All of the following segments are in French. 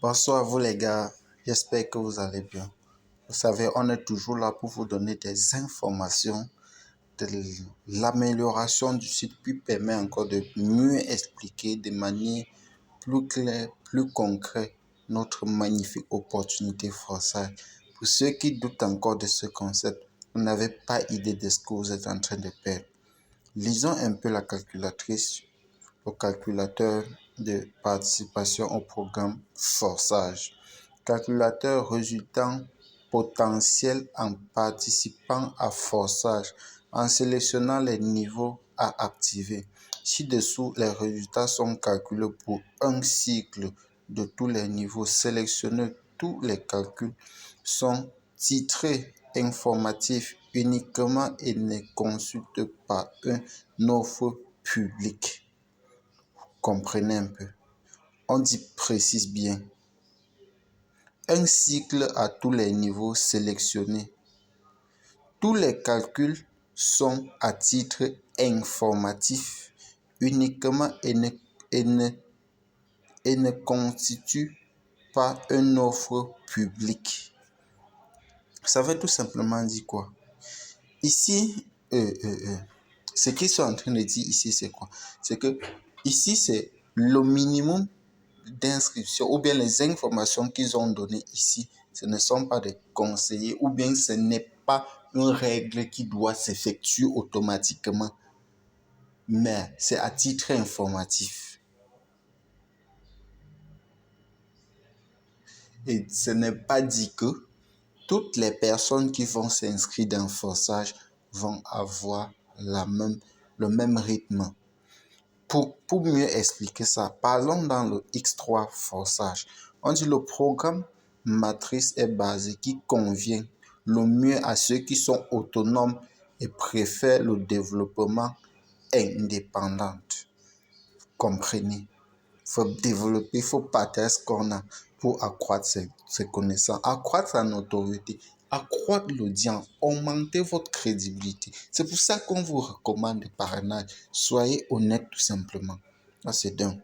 Bonsoir à vous les gars, j'espère que vous allez bien. Vous savez, on est toujours là pour vous donner des informations de l'amélioration du site, puis permet encore de mieux expliquer de manière plus claire, plus concrète notre magnifique opportunité forçage. Pour ceux qui doutent encore de ce concept, vous n'avez pas idée de ce que vous êtes en train de perdre. Lisons un peu la calculatrice au calculateur de participation au programme forçage. Calculateur résultant potentiel en participant à forçage en sélectionnant les niveaux à activer. Ci-dessous, les résultats sont calculés pour un cycle de tous les niveaux sélectionnés. Tous les calculs sont titrés informatifs uniquement et ne consultent pas une offre publique. Comprenez un peu. On dit précise bien. Un cycle à tous les niveaux sélectionnés. Tous les calculs sont à titre informatif uniquement et ne constituent pas une offre publique. Ça veut tout simplement dire quoi? Ici, ce qu'ils sont en train de dire ici, c'est quoi? C'est que ici, c'est le minimum d'inscription ou bien les informations qu'ils ont données ici, ce ne sont pas des conseillers ou bien ce n'est pas une règle qui doit s'effectuer automatiquement, mais c'est à titre informatif. Et ce n'est pas dit que toutes les personnes qui vont s'inscrire dans le forçage vont avoir le même rythme. Pour mieux expliquer ça, parlons dans le X3 forçage. On dit le programme matrice est basé qui convient le mieux à ceux qui sont autonomes et préfèrent le développement indépendant. Comprenez? Il faut développer, il faut partager ce qu'on a pour accroître ses connaissances, accroître sa notoriété, accroître l'audience, augmenter votre crédibilité. C'est pour ça qu'on vous recommande le parrainage. Soyez honnête tout simplement. Ça, c'est d'un.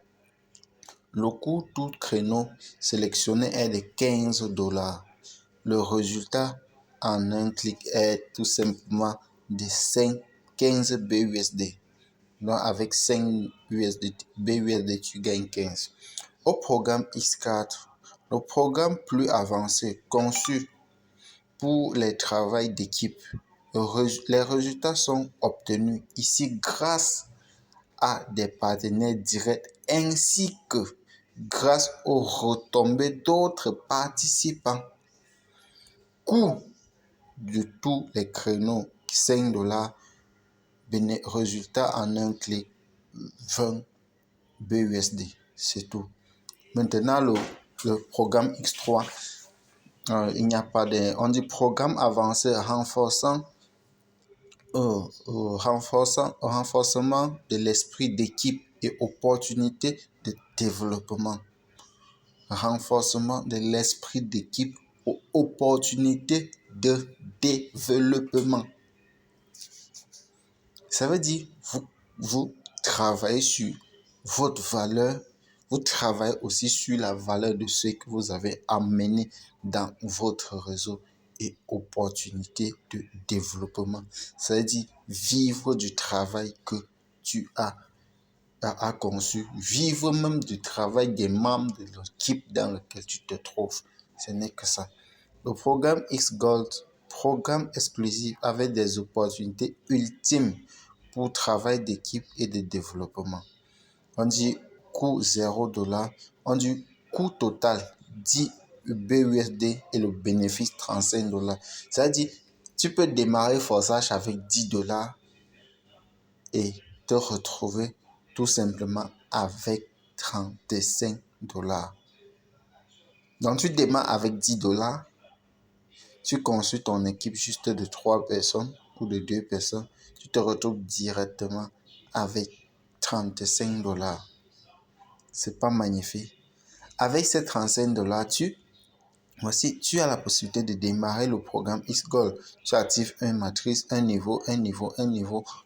Le coût tout créneau sélectionné est de $15. Le résultat en un clic est tout simplement de 15 BUSD. Donc, avec 5 BUSD, tu gagnes 15. Au programme X4, le programme plus avancé, conçu pour les travaux d'équipe, les résultats sont obtenus ici grâce à des partenaires directs ainsi que grâce aux retombées d'autres participants. Coût de tous les créneaux, $5. Résultat en un clic, 20 BUSD. C'est tout. Maintenant, le programme X3, il n'y a pas de... On dit programme avancé renforçant renforcement de l'esprit d'équipe et opportunité de développement. Renforcement de l'esprit d'équipe ou opportunité de développement. Ça veut dire vous travaillez sur votre valeur, vous travaillez aussi sur la valeur de ce que vous avez amené dans votre réseau et opportunité de développement. Ça veut dire vivre du travail que tu as conçu, vivre même du travail des membres de l'équipe dans laquelle tu te trouves. Ce n'est que ça. Le programme X-Gold, programme exclusif avec des opportunités ultimes pour travail d'équipe et de développement. On dit coût $0, on dit coût total 10 BUSD et le bénéfice $35. C'est-à-dire, tu peux démarrer forçage avec $10 et te retrouver tout simplement avec $35. Donc, tu démarres avec $10, tu construis ton équipe juste de 3 personnes ou de 2 personnes, tu te retrouves directement avec $35. C'est pas magnifique? Avec ces $35, tu as la possibilité de démarrer le programme X-Gold. Tu actives une matrice, un niveau.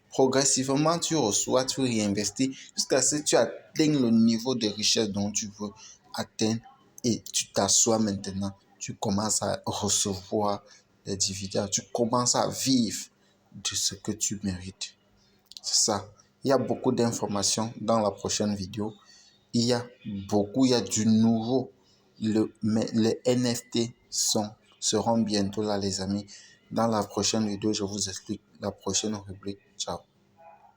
Progressivement, tu reçois, tu réinvestis jusqu'à ce que tu atteignes le niveau de richesse dont tu veux atteindre et tu t'assois maintenant, tu commences à recevoir les dividendes, tu commences à vivre de ce que tu mérites. C'est ça. Il y a beaucoup d'informations dans la prochaine vidéo. Il y a du nouveau. Mais les NFT seront bientôt là, les amis. Dans la prochaine vidéo, je vous explique la prochaine rubrique. Ciao.